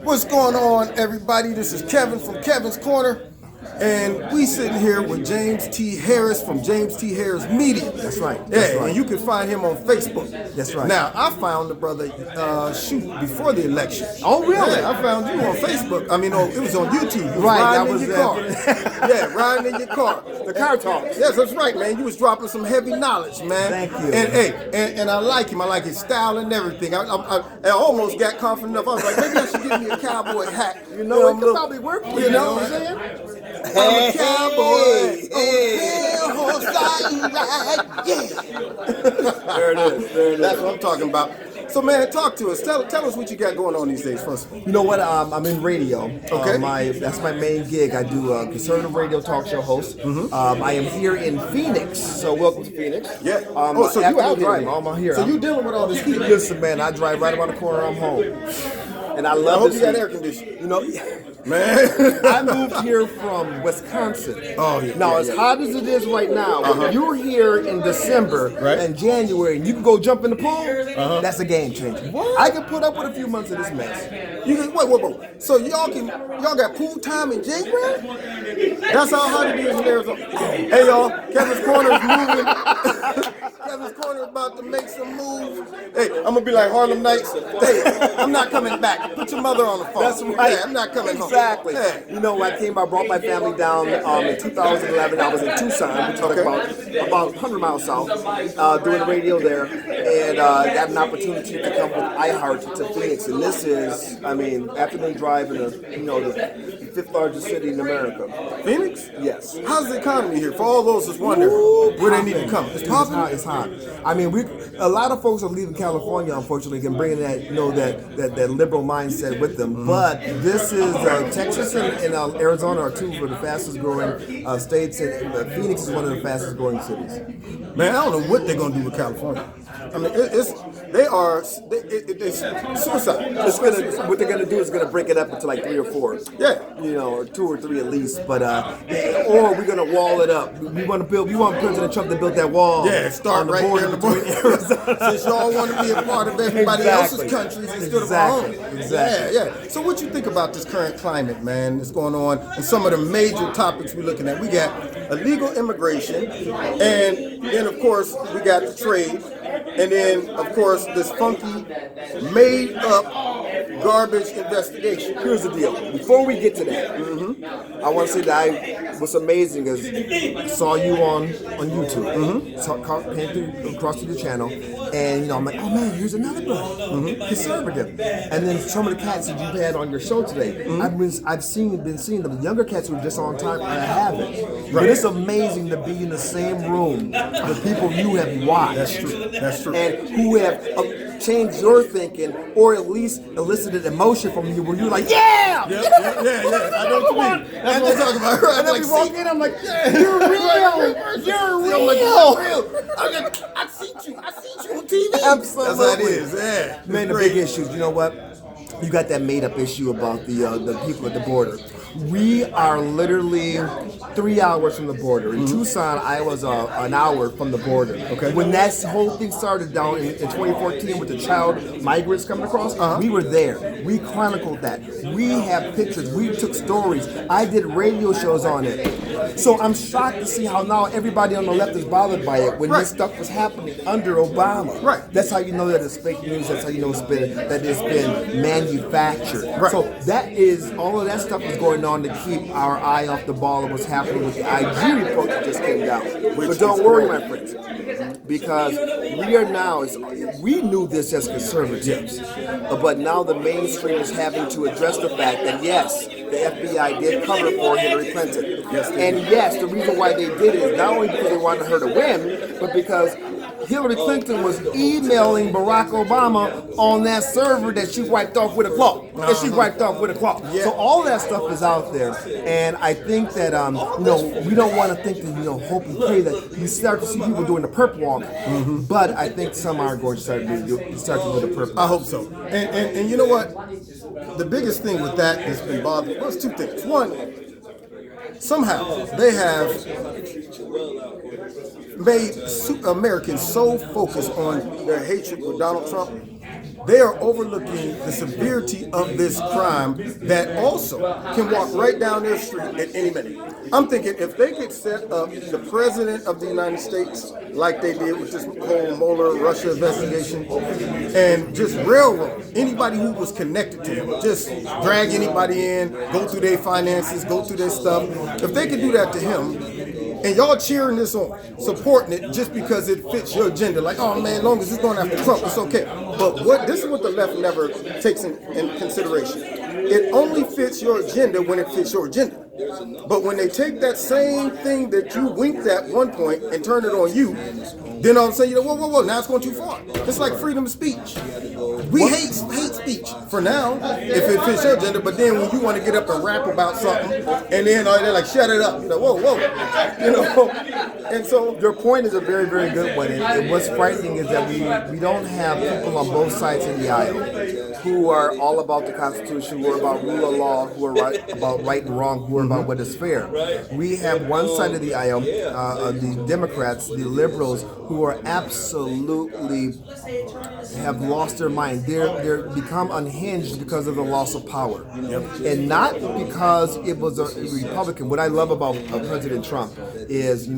What's going on, everybody? This is Kevin from Kevin's Corner, and we sitting here with James T. Harris from James T. Harris Media. That's right. Yeah, and you can find him on Facebook. That's right. Now, I found the brother before the election. Oh, really? Yeah, I found you on Facebook. I mean, it was on YouTube. You was Right, riding that was in your car. Yeah, riding in your car. The car talks. Yes, that's right, man. You was dropping some heavy knowledge, man. Thank you. And I like him. I like his style and everything. I almost got confident enough. I was like, maybe I should give me a cowboy hat. You know, it could probably work for you. You know what I'm saying? I'm a cowboy. There it is. That's what I'm talking about. So, man, talk to us. Tell us what you got going on these days, first of all. You know what? I'm in radio. Okay. That's my main gig. I do a conservative radio talk show host. I am here in Phoenix. So welcome to Phoenix. Yeah. So after you out the here? drive, I'm out here. So you dealing with all this heat? Listen, man, I drive right around the corner. I'm home. And I love I hope this you got heat. air conditioning. You know, Man. I moved here from Wisconsin. Oh, yeah. Now, yeah, as yeah. hot as it is right now, when you're here in December Right. and January and you can go jump in the pool, that's a game changer. What? I can put up with a few months of this mess. You can, wait. So y'all got pool time in January? That's how hot it is in Arizona. Hey y'all, Kevin's Corner is moving. Kevin's Corner is about to make some moves. Hey, I'm gonna be like Harlem Nights. Hey, I'm not coming back. Put your mother on the phone. That's right. Yeah, I'm not coming Exactly. home. Yeah. You know, when I brought my family down in 2011. I was in Tucson, which is about 100 miles south, doing radio there, and got an opportunity to come with iHeart to Phoenix. And this is, afternoon drive in the fifth largest city in America. Phoenix? Yes. How's the economy here? For all those that's wondering where they need to come. It's popping. It's hot. I mean, a lot of folks are leaving California, unfortunately, and bringing that liberal mindset with them. But this is Texas and Arizona are two of the fastest growing states, and Phoenix is one of the fastest growing cities. Man, I don't know what they're gonna do with California. I mean, it's suicide. What they're gonna do is gonna break it up into like 3 or 4. Yeah. Or 2 or 3 at least. But or we're gonna wall it up. We want President Trump to build that wall. Yeah, start on the right border there in the border. between Since y'all want to be a part of everybody else's countries instead of our own. Exactly. Yeah. So what you think about this current climate, man, that's going on, and some of the major topics we're looking at? We got illegal immigration, and then of course we got the trade, and then of course this funky, made up garbage investigation. Here's the deal. Before we get to that, I want to say that was amazing because I saw you on YouTube. Came through across through the channel, and I'm like, oh man, here's another brother, conservative. And then some of the cats that you had on your show today, I've been seeing the younger cats who are just on time. I haven't. But it's amazing to be in the same room with people you have watched. That's true. And who have changed your thinking, or at least elicited emotion from you, where you're like, yeah. Yeah. I know what you mean. That's what I'm talking about. Right? And then we walk in, I'm like, you're real. You're real. I'm like, you're real. I seen you on TV. Absolutely. That's how it is. Yeah. Man, the big issues. You know what? You got that made up issue about the people at the border. We are literally 3 hours from the border. In Tucson, I was an hour from the border. Okay. When that whole thing started down in 2014 with the child migrants coming across, we were there. We chronicled that. We have pictures. We took stories. I did radio shows on it. So I'm shocked to see how now everybody on the left is bothered by it when this stuff was happening under Obama. Right. That's how you know that it's fake news. That's how you know that it's been manufactured. Right. So that is all of that stuff is going on to keep our eye off the ball of what's happening with the IG report that just came down. But don't worry, my friends, because we knew this as conservatives, but now the mainstream is having to address the fact that yes, the FBI did cover for Hillary Clinton. And yes, the reason why they did it is not only because they wanted her to win, but because Hillary Clinton was emailing Barack Obama on that server that she wiped off with a cloth. Yeah. So all that stuff is out there, and I think that we don't want to think that hope and pray that you start to see people doing the perp walk, but I think some are going to start to do the perp walk. I hope so. And you know what? The biggest thing with that that's been bothering me, well, it's two things. One, somehow they have made Americans so focused on their hatred with Donald Trump they are overlooking the severity of this crime that also can walk right down their street at any minute. I'm thinking if they could set up the president of the United States like they did with this whole Mueller Russia investigation and just railroad anybody who was connected to him, just drag anybody in, go through their finances, go through their stuff. If they could do that to him, and y'all cheering this on, supporting it just because it fits your agenda. Like, oh man, as long as it's going after Trump, it's okay. But this is what the left never takes in consideration. It only fits your agenda when it fits your agenda. But when they take that same thing that you winked at one point and turn it on you, then all of a sudden you know, whoa, now it's going too far. It's like freedom of speech. We hate speech for now if it fits your agenda, but then when you want to get up and rap about something, and then they're like, shut it up. Like, whoa, you know. And so your point is a very, very good one. And what's frightening is that we don't have people on both sides of the aisle who are all about the Constitution, who are about rule of law, who are about right and wrong, who are about what is fair. We have one side of the aisle, the Democrats, the liberals, who are absolutely have lost their mind. They're become unhinged because of the loss of power, and not because it was a Republican. What I love about President Trump is,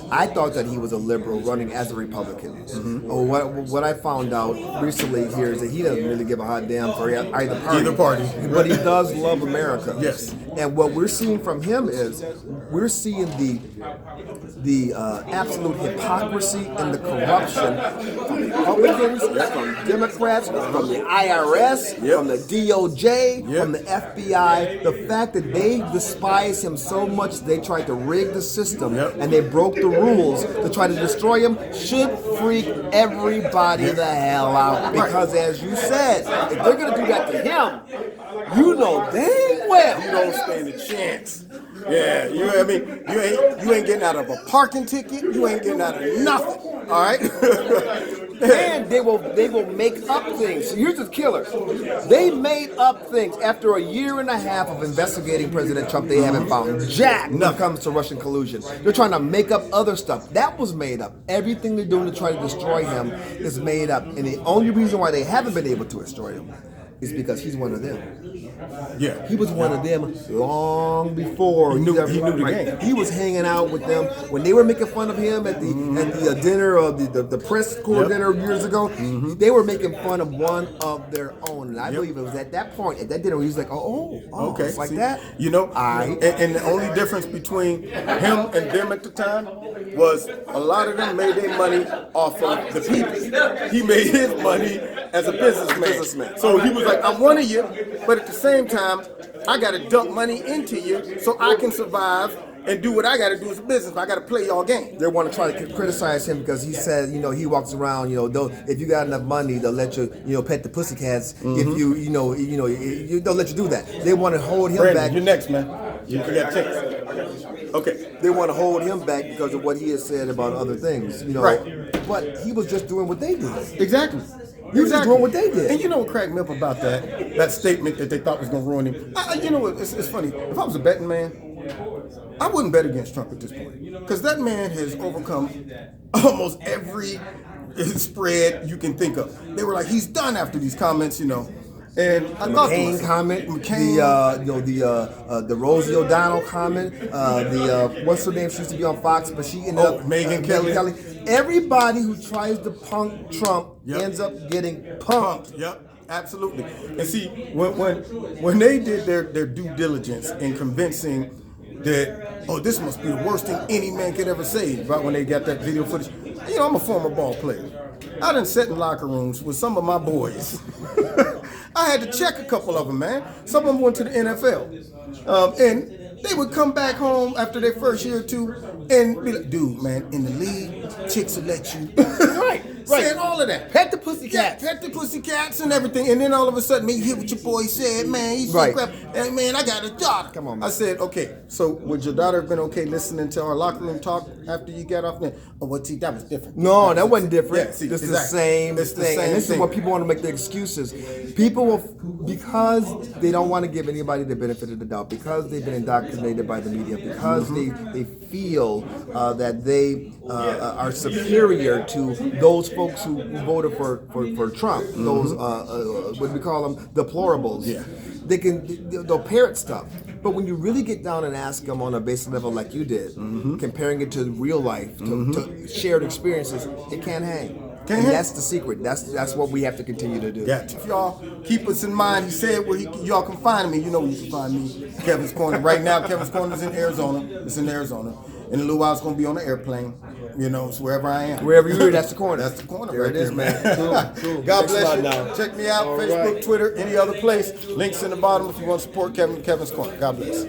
I thought that he was a liberal running as a Republican. What I found out recently here is that he doesn't really give a hot damn for either party. But he does love America. Yes. And what we're seeing from him is we're seeing the absolute hypocrisy and the corruption from Republicans, from Democrats, from the IRS, from the DOJ, from the FBI. The fact that they despise him so much they tried to rig the system and they broke the rules to try to destroy him should freak everybody the hell out. Because as you said, if they're going to do that to him, you know dang well you don't stand a chance. Yeah, you know what I mean? You ain't getting out of a parking ticket. You ain't getting out of nothing. All right. And they will make up things. So here's the killer. They made up things. After a year and a half of investigating President Trump, they haven't found jack when it comes to Russian collusion. They're trying to make up other stuff. That was made up. Everything they're doing to try to destroy him is made up. And the only reason why they haven't been able to destroy him is because he's one of them. Yeah, he was one of them long before he knew the game. He was hanging out with them when they were making fun of him at the dinner of the press corps dinner years ago. They were making fun of one of their own, and I believe it was at that point at that dinner where he was like, okay, it's like that. And the only difference between him and them at the time was a lot of them made their money off of the people. He made his money as a businessman. So he was like, I'm one of you, but at the same time, I got to dump money into you so I can survive and do what I got to do as a business. I got to play y'all game. They want to try to criticize him because he said, he walks around, if you got enough money, they'll let you, pet the pussycats. If you they'll let you do that. They want to hold him back. You're next, man. You got a chance. Okay. They want to hold him back because of what he has said about other things, Right. But he was just doing what they did. Exactly. He was just doing what they did. And you know what cracked me up about that statement that they thought was going to ruin him? You know what? It's funny. If I was a betting man, I wouldn't bet against Trump at this point. Because that man has overcome almost every spread you can think of. They were like, he's done after these comments, And I thought McCain comment, the Rosie O'Donnell comment, what's her name? She used to be on Fox, but she ended up Megyn Kelly. Everybody who tries to punk Trump ends up getting punked. Yep. Absolutely. And see, when they did their due diligence in convincing that, this must be the worst thing any man could ever say, right when they got that video footage. I'm a former ball player. I done sat in locker rooms with some of my boys. I had to check a couple of them, man. Some of them went to the NFL. And they would come back home after their first year or two and be like, dude, man, in the league, chicks will let you. Right. Saying all of that. Pet the pussycats. Yeah, pet the pussycats and everything. And then all of a sudden, man, you hear what your boy said, man. He said, crap. Hey, man, I got a daughter. Come on, man. I said, okay, so would your daughter have been okay listening to our locker room talk after you got off there? That was different. No, that wasn't different. Yeah, see, it's exactly. The same it's thing. The same and this thing. is what people want to make the excuses. People will, because they don't want to give anybody the benefit of the doubt, because they've been indoctrinated by the media, because they feel that they are superior to those folks who voted for Trump, those what we call them, deplorables. Yeah. They'll parrot stuff. But when you really get down and ask them on a basic level like you did, comparing it to real life, to shared experiences, it can't hang. And that's the secret. That's what we have to continue to do. Yeah. If y'all keep us in mind, he said where y'all can find me. You know where you can find me. Kevin's Corner. Right now, Kevin's Corner is in Arizona. It's in Arizona. In a little while, it's going to be on the airplane. You know, it's wherever I am. Wherever you're, that's the corner. That's the corner there right it is, there, man. Cool. God Thanks bless a you. lot now. Check me out, All Facebook, right. Twitter, any other place. Links in the bottom if you want to support Kevin's Corner. God bless.